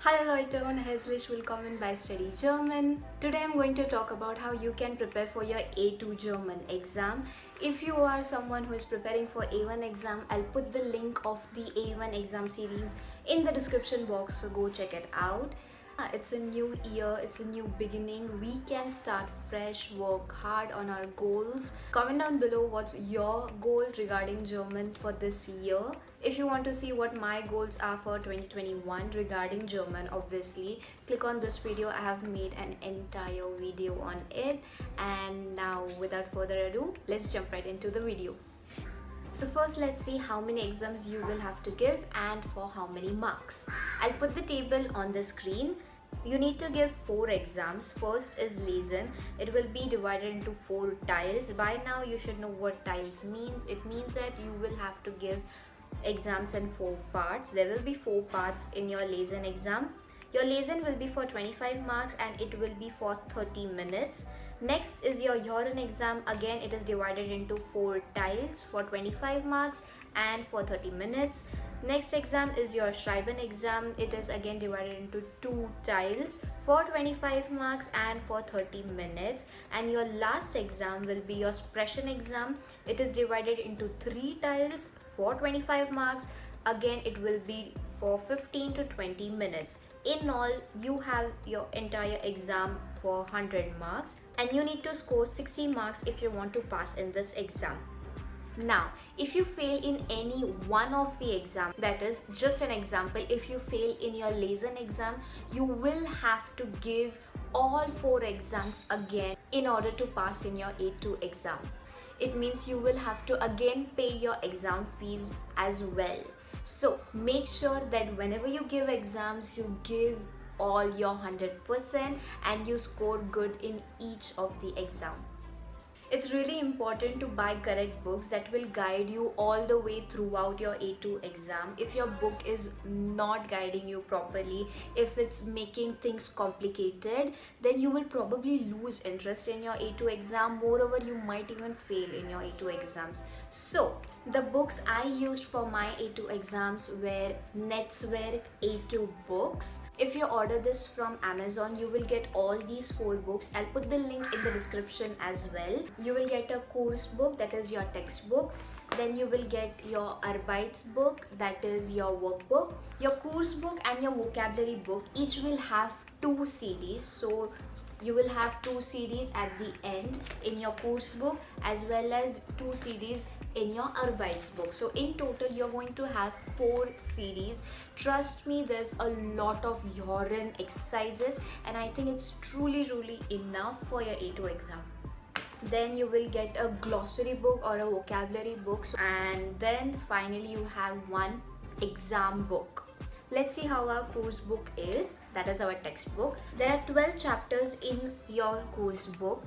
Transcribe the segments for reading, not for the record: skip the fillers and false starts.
Hallo Leute und herzlich willkommen bei Study German. Today I'm going to talk about how you can prepare for your A2 German exam. If you are someone who is preparing for A1 exam, I'll put the link of the A1 exam series in the description box, so go check it out. It's a new year, it's a new beginning. We can start fresh, work hard on our goals. Comment down below what's your goal regarding German for this year. If you want to see what my goals are for 2021 regarding German, obviously click on this video. I have made an entire video on it. And now without further ado, let's jump right into the video. So first, let's see how many exams you will have to give and for how many marks. I'll put the table on the screen. You need to give 4 exams. First is Lesen. It will be divided into 4 tiles. By now you should know what tiles means. It means that you will have to give exams in 4 parts. There will be 4 parts in your Lesen exam. Your Lesen will be for 25 marks and it will be for 30 minutes. Next is your Hören exam. Again, it is divided into 4 tiles for 25 marks and for 30 minutes. Next exam is your Schreiben exam. It is again divided into 2 tiles for 25 marks and for 30 minutes. And your last exam will be your Sprechen exam. It is divided into 3 tiles for 25 marks. Again, it will be for 15 to 20 minutes. In all, you have your entire exam for 100 marks and you need to score 60 marks if you want to pass in this exam. Now, if you fail in any one of the exam, that is just an example, if you fail in your Lesen exam, you will have to give all 4 exams again in order to pass in your A2 exam. It means you will have to again pay your exam fees as well. So make sure that whenever you give exams, you give all your 100% and you score good in each of the exam. It's really important to buy correct books that will guide you all the way throughout your A2 exam. If your book is not guiding you properly, if it's making things complicated, then you will probably lose interest in your A2 exam. Moreover, you might even fail in your A2 exams. So, the books I used for my A2 exams were Netzwerk A2 books. If you order this from Amazon, you will get all these 4 books. I'll put the link in the description as well. You will get a course book, that is your textbook. Then you will get your Arbeitsbook, that is your workbook. Your course book and your vocabulary book each will have 2 CDs. So you will have 2 CDs at the end in your course book as well as 2 CDs in your Arbeitsbook. So in total you're going to have 4 CDs. Trust me, there's a lot of Hören exercises and I think it's truly enough for your A2 exam. Then you will get a glossary book or a vocabulary book, and then finally you have one exam book. Let's see how our course book is, that is our textbook. There are 12 chapters in your course book.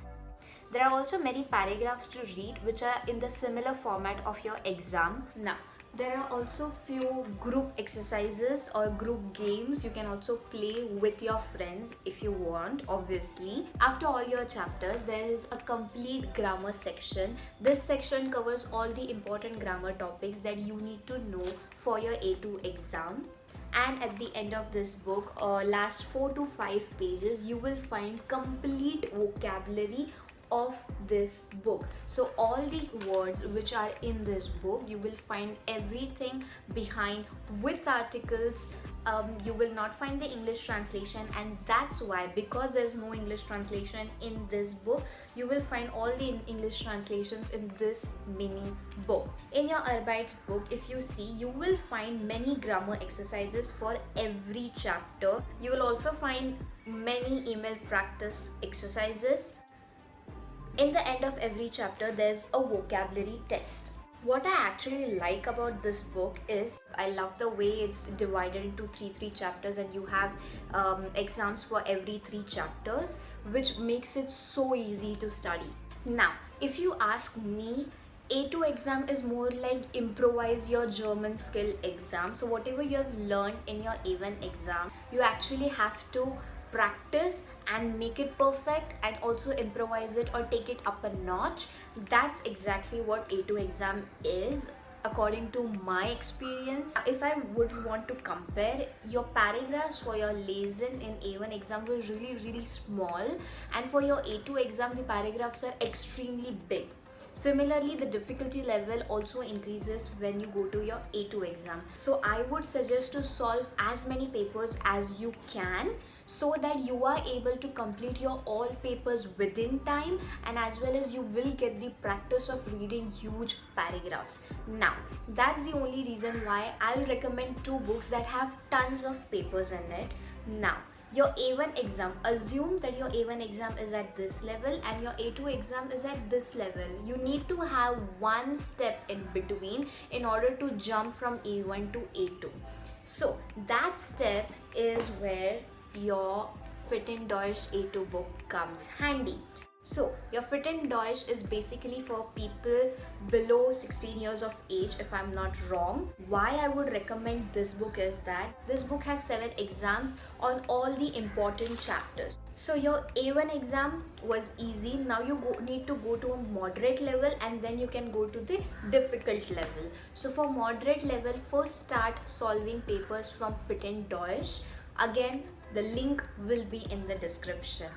There are also many paragraphs to read which are in the similar format of your exam. Now, there are also few group exercises or group games you can also play with your friends if you want, obviously. After all your chapters, there is a complete grammar section. This section covers all the important grammar topics that you need to know for your A2 exam. And at the end of this book, last 4 to 5 pages, you will find complete vocabulary of this book. So all the words which are in this book, you will find everything behind with articles. You will not find the English translation, and that's why, because there's no English translation in this book, you will find all the English translations in this mini book. In your Arbeitsbook, if you see, you will find many grammar exercises for every chapter. You will also find many email practice exercises. In the end of every chapter, there's a vocabulary test. What I actually like about this book is I love the way it's divided into 3 chapters and you have exams for every 3 chapters, which makes it so easy to study. Now, if you ask me, A2 exam is more like improvise your German skill exam. So whatever you have learned in your A1 exam, you actually have to practice and make it perfect and also improvise it or take it up a notch. That's exactly what A2 exam is. according to my experience. If I would want to compare, your paragraphs for your lesson in A1 exam were really small, and for your A2 exam the paragraphs are extremely big. Similarly, the difficulty level also increases when you go to your A2 exam. So I would suggest to solve as many papers as you can, so that you are able to complete your all papers within time, and as well as you will get the practice of reading huge paragraphs. Now, that's the only reason why I'll recommend two books that have tons of papers in it. Now, your A1 exam, assume that your A1 exam is at this level and your A2 exam is at this level. You need to have one step in between in order to jump from A1 to A2. So that step is where your Fit in Deutsch A2 book comes handy. So your Fit in Deutsch is basically for people below 16 years of age, if I'm not wrong. Why I would recommend this book is that this book has 7 exams on all the important chapters. So your A1 exam was easy. Now you need to go to a moderate level, and then you can go to the difficult level. So for moderate level, first start solving papers from Fit in Deutsch. Again, the link will be in the description.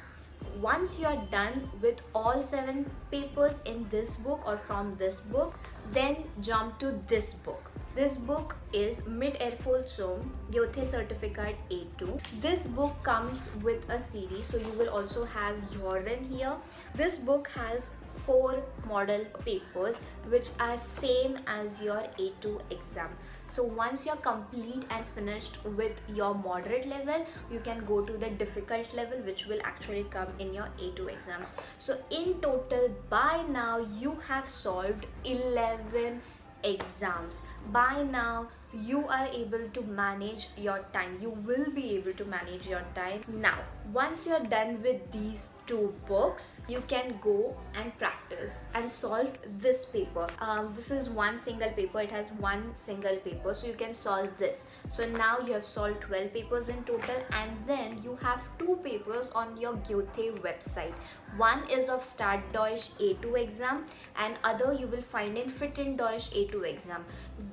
Once you are done with all 7 papers in this book or from this book, then jump to this book. This book is Mit-Erfolgsum Goethe Certificate A2. This book comes with a series, so you will also have urine here. This book has 4 model papers which are same as your A2 exam. So once you're complete and finished with your moderate level, you can go to the difficult level, which will actually come in your A2 exams. So in total, by now you have solved 11 exams. By now you are able to manage your time. You will be able to manage your time. Now, once you're done with these 2 books, you can go and practice and solve this paper. This is one single paper. It has one single paper, so you can solve this. So now you have solved 12 papers in total, and then you have 2 papers on your Goethe website. One is of Start Deutsch A2 exam, and other you will find in Fit in Deutsch A2 exam.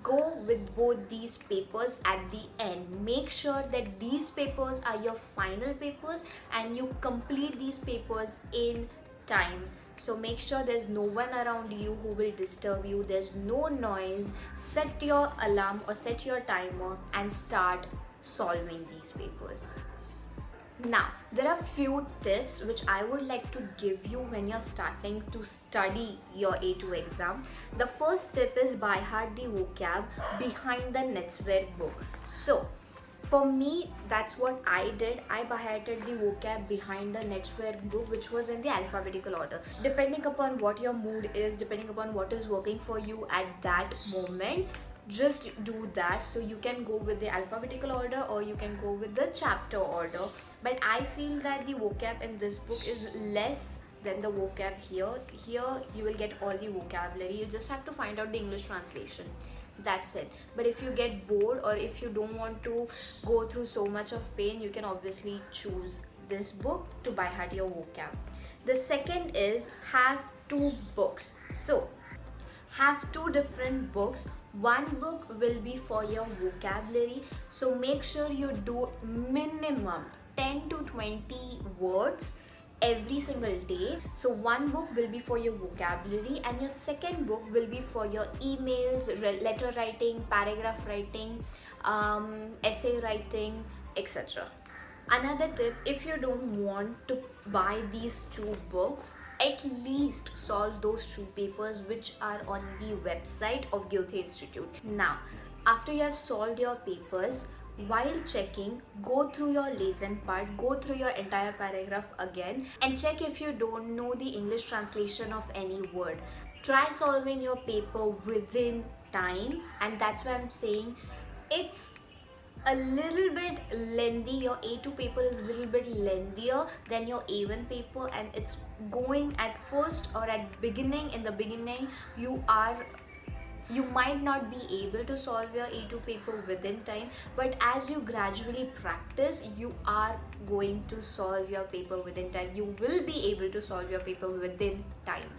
Go with both these papers at the end. Make sure that these papers are your final papers and you complete these papers in time. So make sure there's no one around you who will disturb you. There's no noise. Set your alarm or set your timer and start solving these papers. Now, there are few tips which I would like to give you when you're starting to study your A2 exam. The first tip is by heart the vocab behind the Netzwerk book. So, for me, that's what I did. I by hearted the vocab behind the Netzwerk book, which was in the alphabetical order. Depending upon what your mood is, depending upon what is working for you at that moment, just do that. So you can go with the alphabetical order or you can go with the chapter order, but I feel that the vocab in this book is less than the vocab here. You will get all the vocabulary. You just have to find out the English translation. That's it. But if you get bored or if you don't want to go through so much of pain, you can obviously choose this book to by heart your vocab. The second is have 2 books. So have 2 different books. One book will be for your vocabulary, so make sure you do minimum 10 to 20 words every single day. So one book will be for your vocabulary, and your second book will be for your emails, letter writing, paragraph writing, essay writing, etc. Another tip, if you don't want to buy these 2 books, at least solve those 2 papers which are on the website of Goethe Institute. Now, after you have solved your papers, while checking, go through your lesson part, go through your entire paragraph again and check if you don't know the English translation of any word. Try solving your paper within time, and that's why I'm saying it's a little bit lengthy. Your A2 paper is a little bit lengthier than your A1 paper, and it's going at first or at beginning. In the beginning, you might not be able to solve your A2 paper within time, but as you gradually practice, you are going to solve your paper within time. You will be able to solve your paper within time.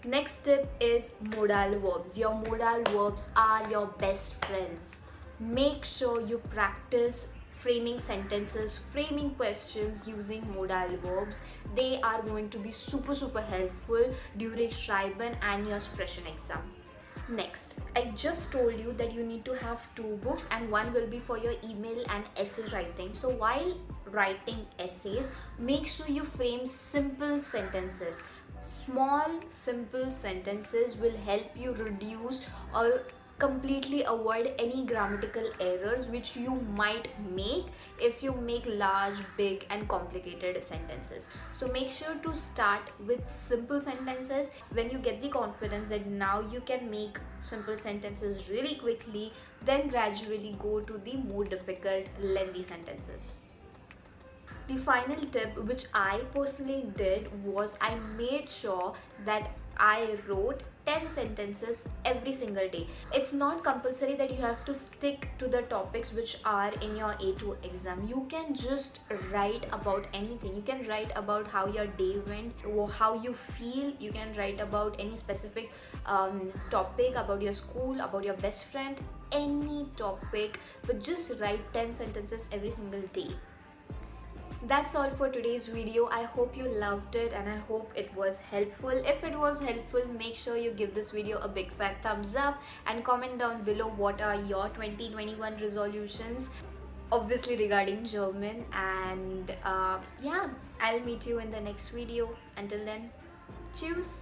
Next tip is modal verbs. Your modal verbs are your best friends. Make sure you practice framing sentences, framing questions using modal verbs. They are going to be super helpful during Schreiben and your Sprechen exam. Next, I just told you that you need to have 2 books, and one will be for your email and essay writing. So while writing essays, make sure you frame simple sentences. Small simple sentences will help you reduce or completely avoid any grammatical errors which you might make if you make large, big and complicated sentences. So make sure to start with simple sentences. When you get the confidence that now you can make simple sentences really quickly, then gradually go to the more difficult, lengthy sentences. The final tip which I personally did was I made sure that I wrote 10 sentences every single day. It's not compulsory that you have to stick to the topics which are in your A2 exam. You can just write about anything. You can write about how your day went or how you feel. You can write about any specific topic, about your school, about your best friend, any topic, but just write 10 sentences every single day. That's all for today's video. I hope you loved it and I hope it was helpful. If it was helpful, make sure you give this video a big fat thumbs up and comment down below what are your 2021 resolutions, obviously regarding German. And yeah, I'll meet you in the next video. Until then, cheers.